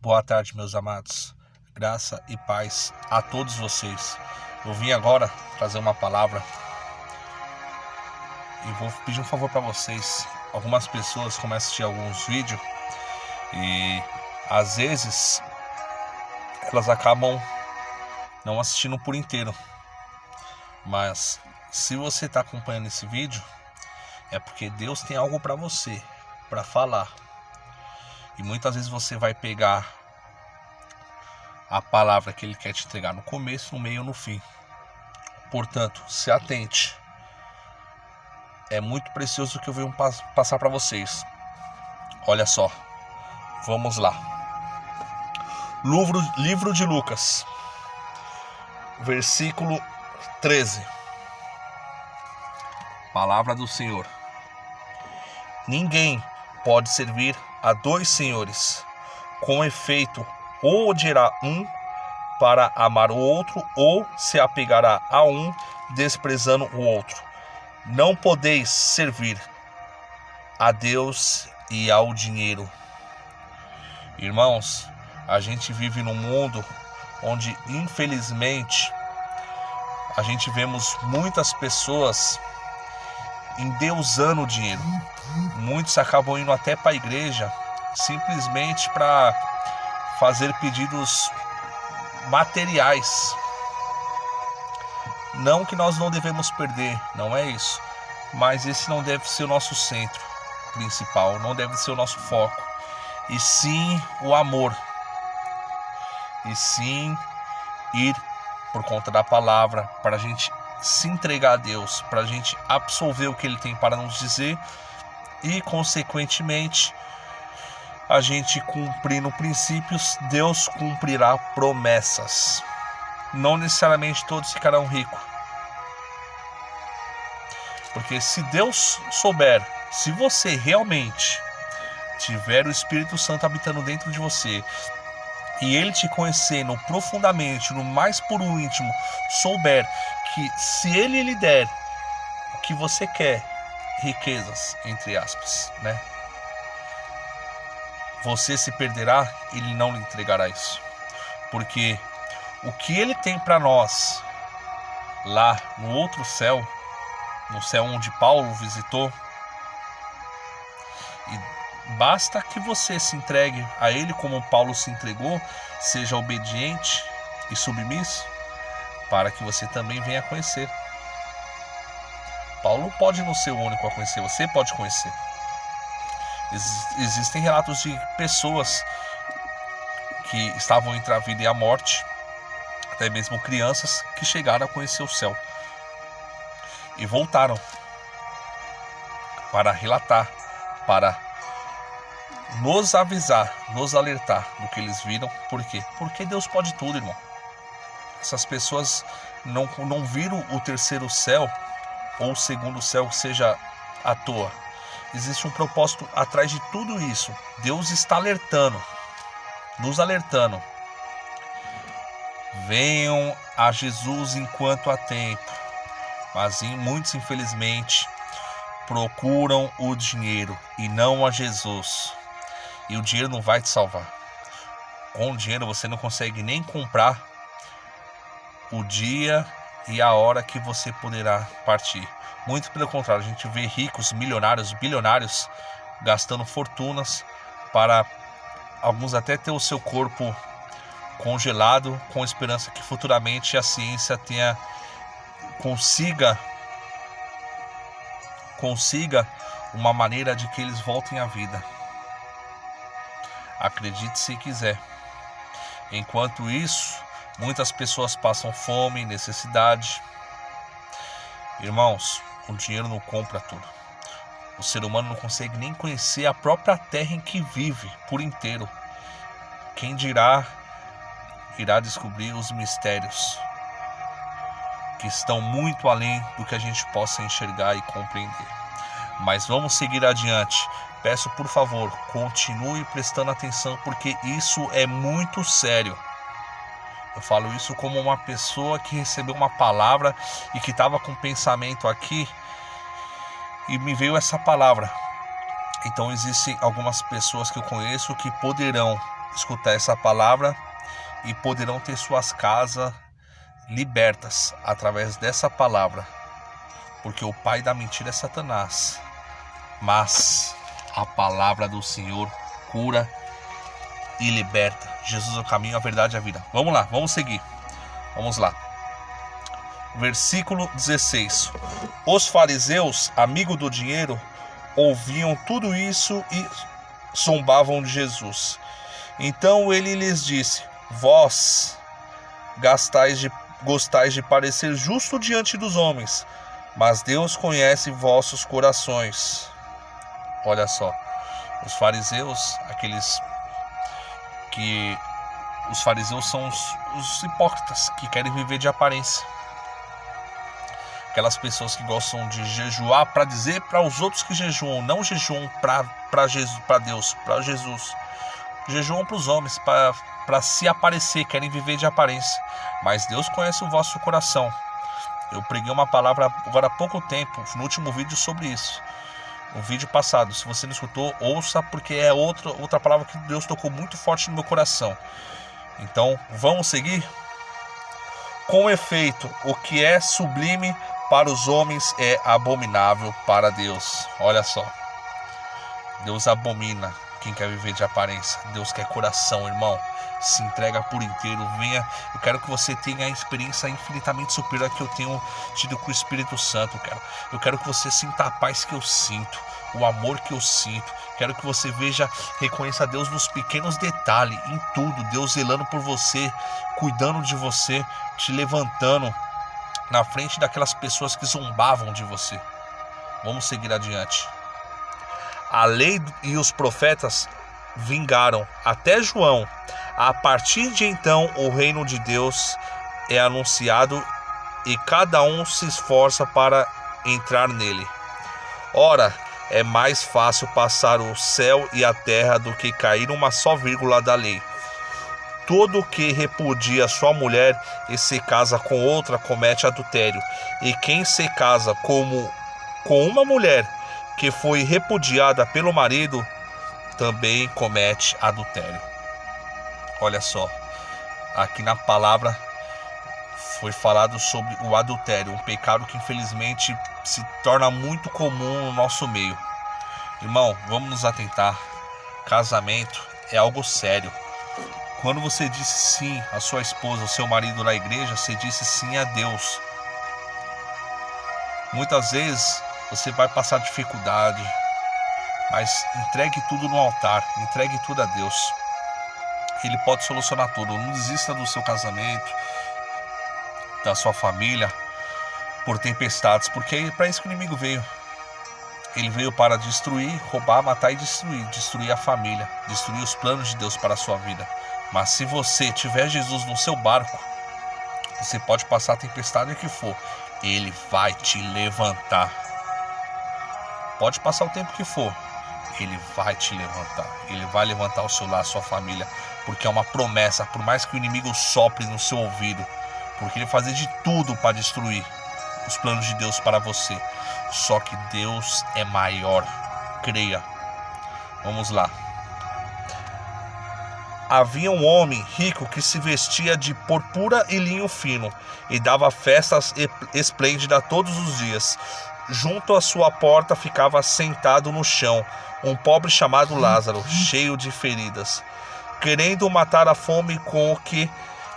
Boa tarde, meus amados. Graça e paz a todos vocês. Eu vim agora trazer uma palavra e vou pedir um favor para vocês. Algumas pessoas começam a assistir alguns vídeos e às vezes elas acabam não assistindo por inteiro. Mas se você está acompanhando esse vídeo, é porque Deus tem algo para você, para falar. E muitas vezes você vai pegar a palavra que Ele quer te entregar no começo, no meio e no fim. Portanto, se atente. É muito precioso o que eu venho passar para vocês. Olha só. Vamos lá. Livro de Lucas. Versículo 13. Palavra do Senhor. Ninguém pode servir a dois senhores. Com efeito, ou odiará um para amar o outro, ou se apegará a um, desprezando o outro. Não podeis servir a Deus e ao dinheiro. Irmãos, a gente vive num mundo onde, infelizmente, a gente vemos muitas pessoas endeusando o dinheiro. Muitos acabam indo até para a igreja simplesmente para fazer pedidos materiais. Não que nós não devemos perder, não é isso. Mas esse não deve ser o nosso centro principal, não deve ser o nosso foco. E sim o amor. E sim ir por conta da palavra, para a gente se entregar a Deus, para a gente absorver o que Ele tem para nos dizer e, consequentemente, a gente cumprindo princípios, Deus cumprirá promessas. Não necessariamente todos ficarão ricos. Porque se Deus souber, se você realmente tiver o Espírito Santo habitando dentro de você, e Ele te conhecendo profundamente, no mais puro íntimo, souber que se Ele lhe der o que você quer, riquezas, entre aspas, né? Você se perderá, Ele não lhe entregará isso. Porque o que Ele tem para nós, lá no outro céu, no céu onde Paulo visitou, e basta que você se entregue a Ele como Paulo se entregou, seja obediente e submisso, para que você também venha a conhecer. Paulo pode não ser o único a conhecer, você pode conhecer. Existem relatos de pessoas que estavam entre a vida e a morte, até mesmo crianças que chegaram a conhecer o céu e voltaram para relatar, para nos avisar, nos alertar do que eles viram. Por quê? Porque Deus pode tudo, irmão. Essas pessoas não viram o terceiro céu ou o segundo céu, seja à toa. Existe um propósito atrás de tudo isso. Deus está alertando, nos alertando. Venham a Jesus enquanto há tempo. Mas muitos, infelizmente, procuram o dinheiro e não a Jesus. E o dinheiro não vai te salvar. Com o dinheiro você não consegue nem comprar o dia e a hora que você poderá partir. Muito pelo contrário, a gente vê ricos, milionários, bilionários gastando fortunas para alguns até ter o seu corpo congelado, com esperança que futuramente a ciência consiga uma maneira de que eles voltem à vida. Acredite se quiser. Enquanto isso, muitas pessoas passam fome, necessidade. Irmãos, o dinheiro não compra tudo. O ser humano não consegue nem conhecer a própria terra em que vive por inteiro. Quem dirá irá descobrir os mistérios que estão muito além do que a gente possa enxergar e compreender. Mas vamos seguir adiante. Peço, por favor, continue prestando atenção, porque isso é muito sério. Eu falo isso como uma pessoa que recebeu uma palavra e que estava com um pensamento aqui e me veio essa palavra. Então existem algumas pessoas que eu conheço que poderão escutar essa palavra e poderão ter suas casas libertas através dessa palavra, porque o pai da mentira é Satanás, mas a palavra do Senhor cura e liberta. Jesus é o caminho, a verdade e a vida. Vamos lá, vamos seguir. Vamos lá. Versículo 16. Os fariseus, amigos do dinheiro, ouviam tudo isso e zombavam de Jesus. Então ele lhes disse: vós gostais de parecer justo diante dos homens, mas Deus conhece vossos corações. Olha só, os fariseus, os fariseus são os hipócritas que querem viver de aparência. Aquelas pessoas que gostam de jejuar para dizer para os outros que jejuam, não jejuam para Deus, para Jesus. Jejuam para os homens, para se aparecer, querem viver de aparência. Mas Deus conhece o vosso coração. Eu preguei uma palavra agora há pouco tempo, no último vídeo, sobre isso. No vídeo passado. Se você não escutou, ouça, porque é outra palavra que Deus tocou muito forte no meu coração. Então, vamos seguir? Com efeito, o que é sublime para os homens é abominável para Deus. Olha só. Deus abomina quem quer viver de aparência. Deus quer coração, irmão. Se entrega por inteiro. Venha. Eu quero que você tenha a experiência infinitamente superior que eu tenho tido com o Espírito Santo. Eu quero que você sinta a paz que eu sinto, o amor que eu sinto. Quero que você reconheça Deus nos pequenos detalhes, em tudo. Deus zelando por você, cuidando de você, te levantando na frente daquelas pessoas que zombavam de você. Vamos seguir adiante. A lei e os profetas vingaram até João. A partir de então, o reino de Deus é anunciado e cada um se esforça para entrar nele. Ora, é mais fácil passar o céu e a terra do que cair uma só vírgula da lei. Todo que repudia sua mulher e se casa com outra comete adultério. E quem se casa com uma mulher que foi repudiada pelo marido também comete adultério. Olha só, aqui na palavra foi falado sobre o adultério, um pecado que infelizmente se torna muito comum no nosso meio. Irmão, vamos nos atentar. Casamento é algo sério. Quando você disse sim à sua esposa, ao seu marido na igreja, você disse sim a Deus. Muitas vezes você vai passar dificuldade, mas entregue tudo no altar, entregue tudo a Deus. Ele pode solucionar tudo. Não desista do seu casamento, da sua família, por tempestades, porque é para isso que o inimigo veio. Ele veio para destruir, roubar, matar e destruir a família, destruir os planos de Deus para a sua vida. Mas se você tiver Jesus no seu barco, você pode passar a tempestade que for, Ele vai te levantar. Pode passar o tempo que for, Ele vai te levantar. Ele vai levantar o seu lar, a sua família, porque é uma promessa. Por mais que o inimigo sopre no seu ouvido, porque ele vai fazer de tudo para destruir os planos de Deus para você. Só que Deus é maior. Creia. Vamos lá. Havia um homem rico que se vestia de púrpura e linho fino e dava festas esplêndidas todos os dias. Junto à sua porta ficava sentado no chão um pobre chamado Lázaro, cheio de feridas, querendo matar a fome com o que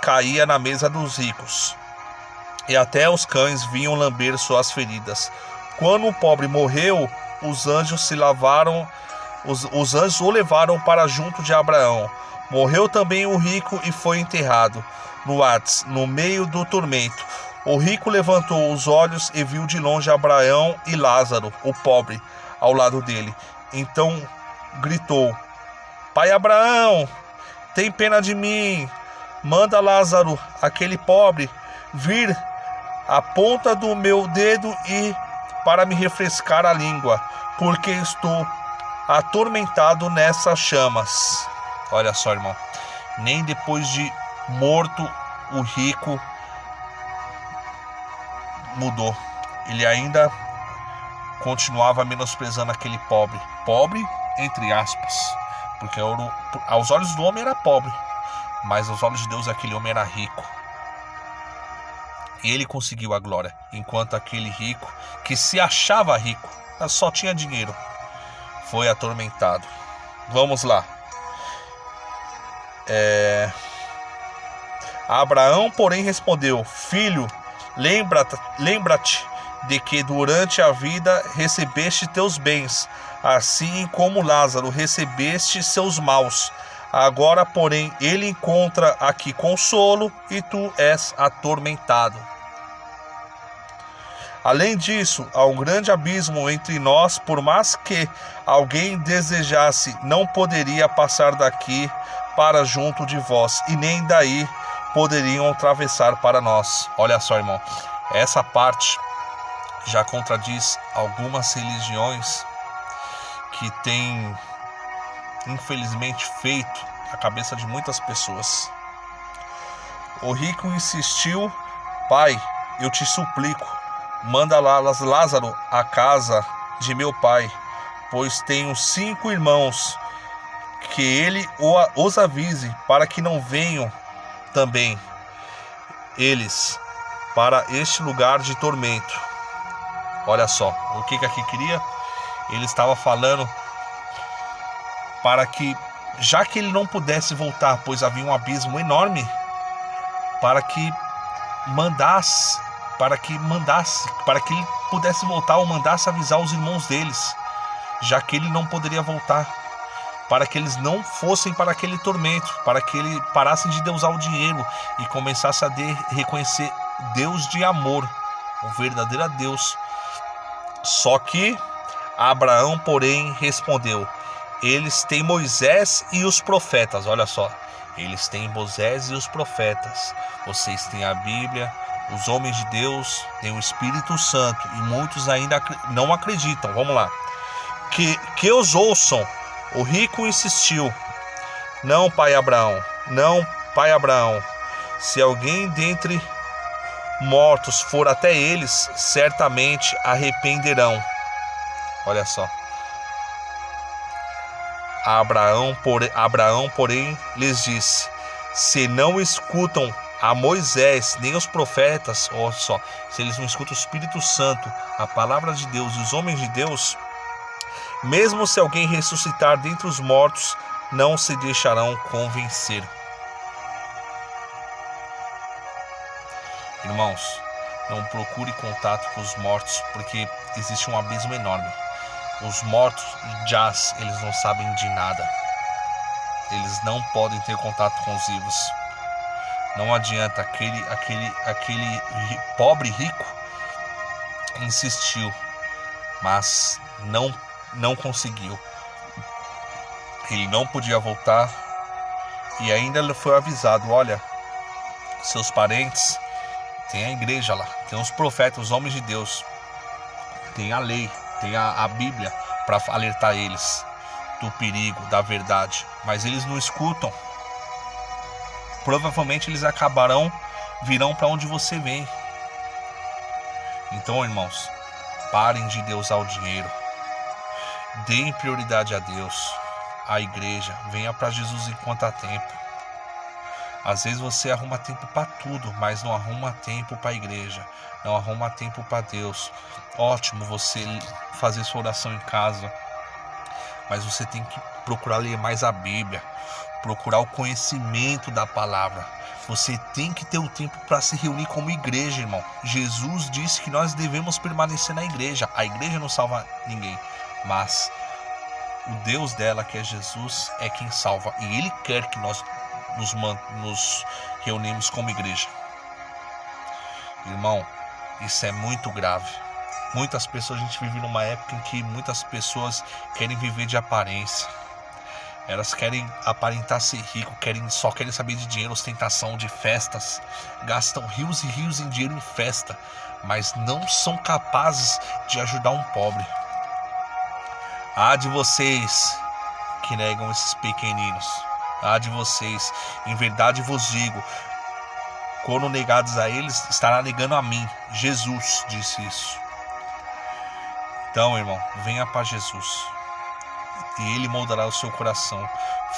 caía na mesa dos ricos. E até os cães vinham lamber suas feridas. Quando o pobre morreu, os anjos o levaram para junto de Abraão. Morreu também o rico e foi enterrado no Hades, no meio do tormento. O rico levantou os olhos e viu de longe Abraão e Lázaro, o pobre, ao lado dele. Então gritou: Pai Abraão, tem pena de mim. Manda Lázaro, aquele pobre, vir a ponta do meu dedo e para me refrescar a língua, porque estou atormentado nessas chamas. Olha só, irmão, nem depois de morto o rico mudou. Ele ainda continuava menosprezando aquele pobre, entre aspas, Porque aos olhos do homem era pobre, mas aos olhos de Deus aquele homem era rico. Ele conseguiu a glória, enquanto aquele rico, que se achava rico, mas só tinha dinheiro, foi atormentado. Vamos lá. Abraão, porém, respondeu: Filho, lembra-te de que durante a vida recebeste teus bens, assim como Lázaro recebeste seus maus. Agora, porém, ele encontra aqui consolo e tu és atormentado. Além disso, há um grande abismo entre nós, por mais que alguém desejasse, não poderia passar daqui para junto de vós, e nem daí poderiam atravessar para nós. Olha só, irmão, essa parte já contradiz algumas religiões que têm, infelizmente, feito a cabeça de muitas pessoas. O rico insistiu: Pai, eu te suplico, manda Lázaro à casa de meu pai, pois tenho 5 irmãos, que ele os avise, para que não venham também eles para este lugar de tormento. Olha só, o que aqui queria? Ele estava falando para que, já que ele não pudesse voltar, pois havia um abismo enorme, para que ele pudesse voltar, ou mandasse avisar os irmãos deles, já que ele não poderia voltar, para que eles não fossem para aquele tormento, para que ele parassem de usar o dinheiro e começasse a reconhecer Deus de amor, o verdadeiro Deus. Só que Abraão, porém, respondeu: eles têm Moisés e os profetas. Olha só, eles têm Moisés e os profetas. Vocês têm a Bíblia, os homens de Deus têm o Espírito Santo, e muitos ainda não acreditam. Vamos lá. Que os ouçam. O rico insistiu: Não, pai Abraão, se alguém dentre mortos for até eles, certamente arrependerão. Olha só. Abraão, porém, lhes disse: se não escutam a Moisés nem os profetas, olha só, se eles não escutam o Espírito Santo, a palavra de Deus e os homens de Deus, mesmo se alguém ressuscitar dentre os mortos, não se deixarão convencer. Irmãos, não procure contato com os mortos, porque existe um abismo enorme. Os mortos eles não sabem de nada. Eles não podem ter contato com os vivos. Não adianta. Aquele pobre rico insistiu, mas não conseguiu. Ele não podia voltar, e ainda ele foi avisado: olha, seus parentes, tem a igreja lá, tem os profetas, os homens de Deus, tem a lei, tem a Bíblia para alertar eles do perigo, da verdade, mas eles não escutam. Provavelmente eles virão para onde você vem. Então, irmãos, parem de deusar o dinheiro, deem prioridade a Deus, à igreja, venha para Jesus enquanto há tempo. Às vezes você arruma tempo para tudo, mas não arruma tempo para a igreja, não arruma tempo para Deus. Ótimo você fazer sua oração em casa, mas você tem que procurar ler mais a Bíblia, procurar o conhecimento da palavra. Você tem que ter o tempo para se reunir como igreja, irmão. Jesus disse que nós devemos permanecer na igreja. A igreja não salva ninguém, mas o Deus dela, que é Jesus, é quem salva, e Ele quer que nós nos reunimos como igreja. Irmão, isso é muito grave. Muitas pessoas, a gente vive numa época em que muitas pessoas querem viver de aparência. Elas querem aparentar ser rico, só querem saber de dinheiro, ostentação, de festas, gastam rios e rios em dinheiro em festa, mas não são capazes de ajudar um pobre. Há de vocês que negam esses pequeninos, há de vocês, em verdade vos digo, quando negados a eles, estará negando a mim. Jesus disse isso. Então, irmão, venha para Jesus e Ele moldará o seu coração.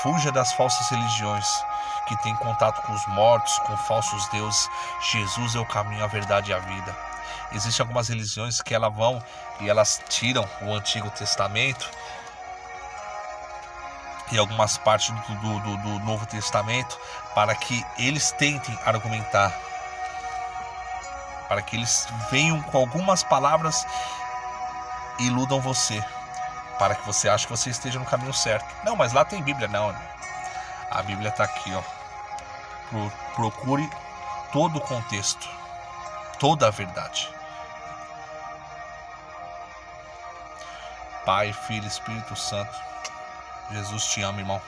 Fuja das falsas religiões que têm contato com os mortos, com falsos deuses. Jesus é o caminho, a verdade e a vida. Existem algumas religiões que elas vão e elas tiram o Antigo Testamento e algumas partes do Novo Testamento para que eles tentem argumentar, para que eles venham com algumas palavras e iludam você, para que você ache que você esteja no caminho certo. Não, mas lá tem Bíblia. Não, a Bíblia está aqui, ó. Procure todo o contexto, toda a verdade. Pai, Filho, Espírito Santo, Jesus te ama, irmão.